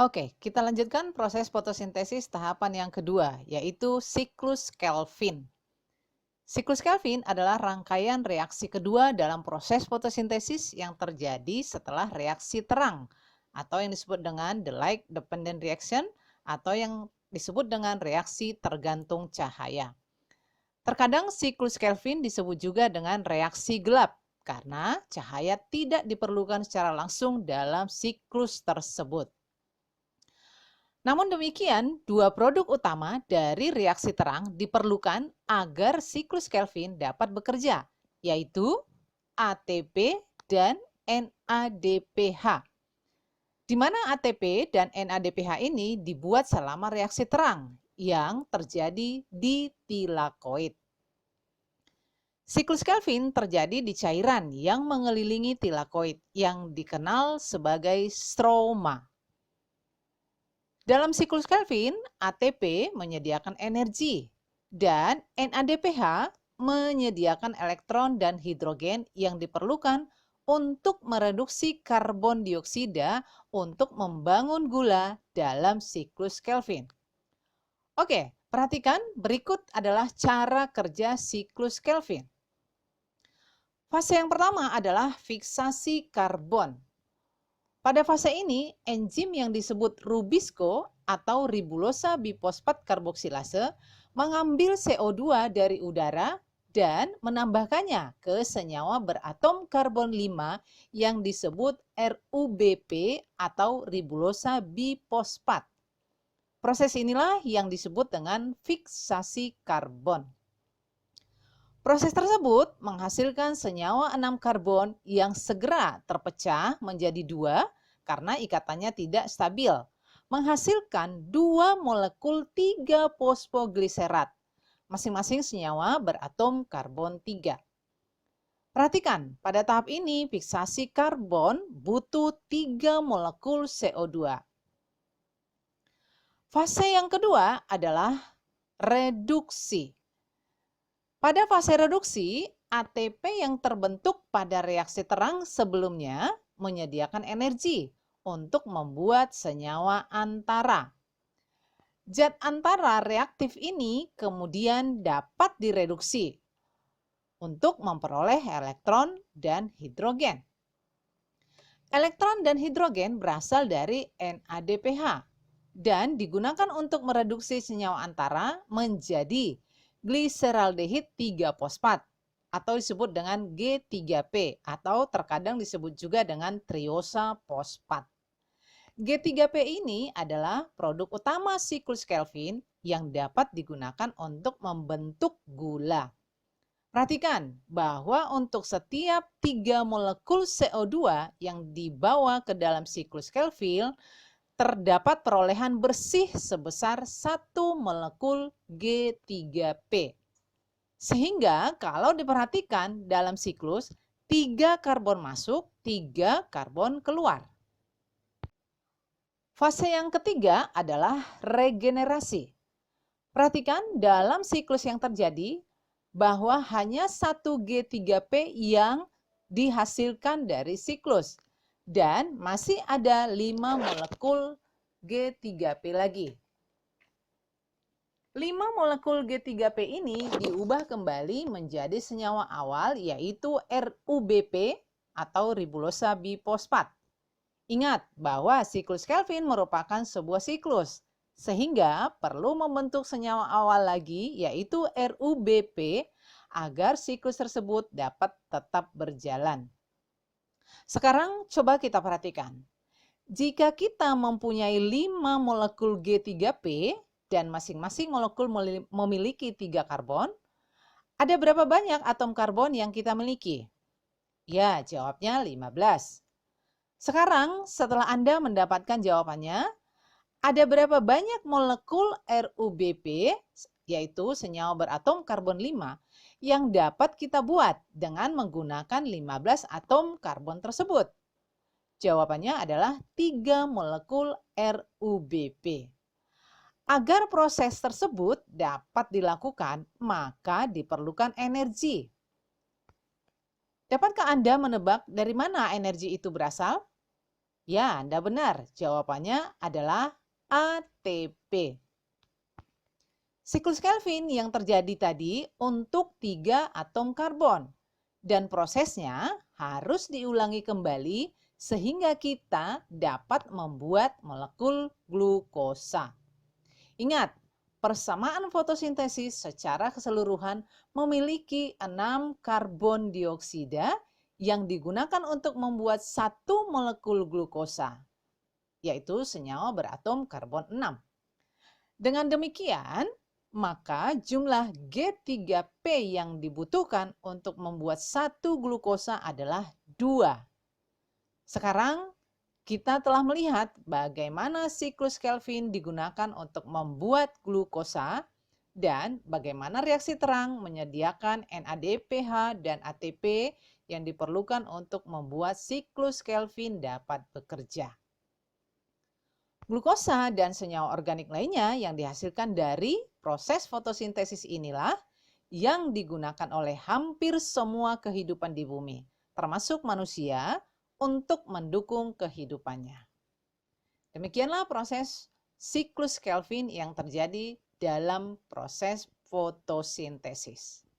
Oke, kita lanjutkan proses fotosintesis tahapan yang kedua, yaitu siklus Kelvin. Siklus Kelvin adalah rangkaian reaksi kedua dalam proses fotosintesis yang terjadi setelah reaksi terang, atau yang disebut dengan the light dependent reaction, atau yang disebut dengan reaksi tergantung cahaya. Terkadang siklus Kelvin disebut juga dengan reaksi gelap, karena cahaya tidak diperlukan secara langsung dalam siklus tersebut. Namun demikian, dua produk utama dari reaksi terang diperlukan agar siklus Kelvin dapat bekerja, yaitu ATP dan NADPH. Di mana ATP dan NADPH ini dibuat selama reaksi terang yang terjadi di tilakoid. Siklus Kelvin terjadi di cairan yang mengelilingi tilakoid yang dikenal sebagai stroma. Dalam siklus Kelvin, ATP menyediakan energi dan NADPH menyediakan elektron dan hidrogen yang diperlukan untuk mereduksi karbon dioksida untuk membangun gula dalam siklus Kelvin. Oke, perhatikan berikut adalah cara kerja siklus Kelvin. Fase yang pertama adalah fiksasi karbon. Pada fase ini, enzim yang disebut rubisco atau ribulosa bifosfat karboksilase mengambil CO2 dari udara dan menambahkannya ke senyawa beratom karbon 5 yang disebut RUBP atau ribulosa bifosfat. Proses inilah yang disebut dengan fiksasi karbon. Proses tersebut menghasilkan senyawa 6 karbon yang segera terpecah menjadi 2 karena ikatannya tidak stabil, menghasilkan 2 molekul 3 fosfogliserat, masing-masing senyawa beratom karbon 3. Perhatikan, pada tahap ini fiksasi karbon butuh 3 molekul CO2. Fase yang kedua adalah reduksi. Pada fase reduksi, ATP yang terbentuk pada reaksi terang sebelumnya menyediakan energi untuk membuat senyawa antara. Zat antara reaktif ini kemudian dapat direduksi untuk memperoleh elektron dan hidrogen. Elektron dan hidrogen berasal dari NADPH dan digunakan untuk mereduksi senyawa antara menjadi gliseraldehid 3-fosfat atau disebut dengan G3P atau terkadang disebut juga dengan triosa fosfat. G3P ini adalah produk utama siklus Kelvin yang dapat digunakan untuk membentuk gula. Perhatikan bahwa untuk setiap 3 molekul CO2 yang dibawa ke dalam siklus Kelvin, terdapat perolehan bersih sebesar 1 molekul G3P. Sehingga kalau diperhatikan dalam siklus, 3 karbon masuk, 3 karbon keluar. Fase yang ketiga adalah regenerasi. Perhatikan dalam siklus yang terjadi bahwa hanya 1 G3P yang dihasilkan dari siklus. Dan masih ada 5 molekul G3P lagi. 5 molekul G3P ini diubah kembali menjadi senyawa awal yaitu RUBP atau ribulosa bifosfat. Ingat bahwa siklus Kelvin merupakan sebuah siklus, sehingga perlu membentuk senyawa awal lagi yaitu RUBP agar siklus tersebut dapat tetap berjalan. Sekarang coba kita perhatikan. Jika kita mempunyai 5 molekul G3P dan masing-masing molekul memiliki 3 karbon, ada berapa banyak atom karbon yang kita miliki? Ya, jawabnya 15. Sekarang setelah Anda mendapatkan jawabannya, ada berapa banyak molekul RUBP, yaitu senyawa beratom karbon 5, yang dapat kita buat dengan menggunakan 15 atom karbon tersebut? Jawabannya adalah 3 molekul RUBP. Agar proses tersebut dapat dilakukan, maka diperlukan energi. Dapatkah Anda menebak dari mana energi itu berasal? Ya, Anda benar. Jawabannya adalah ATP. Siklus Kelvin yang terjadi tadi untuk 3 atom karbon. Dan prosesnya harus diulangi kembali sehingga kita dapat membuat molekul glukosa. Ingat, persamaan fotosintesis secara keseluruhan memiliki 6 karbon dioksida yang digunakan untuk membuat satu molekul glukosa, yaitu senyawa beratom karbon 6. Dengan demikian, maka jumlah G3P yang dibutuhkan untuk membuat satu glukosa adalah 2. Sekarang kita telah melihat bagaimana siklus Kelvin digunakan untuk membuat glukosa dan bagaimana reaksi terang menyediakan NADPH dan ATP yang diperlukan untuk membuat siklus Kelvin dapat bekerja. Glukosa dan senyawa organik lainnya yang dihasilkan dari proses fotosintesis inilah yang digunakan oleh hampir semua kehidupan di bumi, termasuk manusia, untuk mendukung kehidupannya. Demikianlah proses siklus Kelvin yang terjadi dalam proses fotosintesis.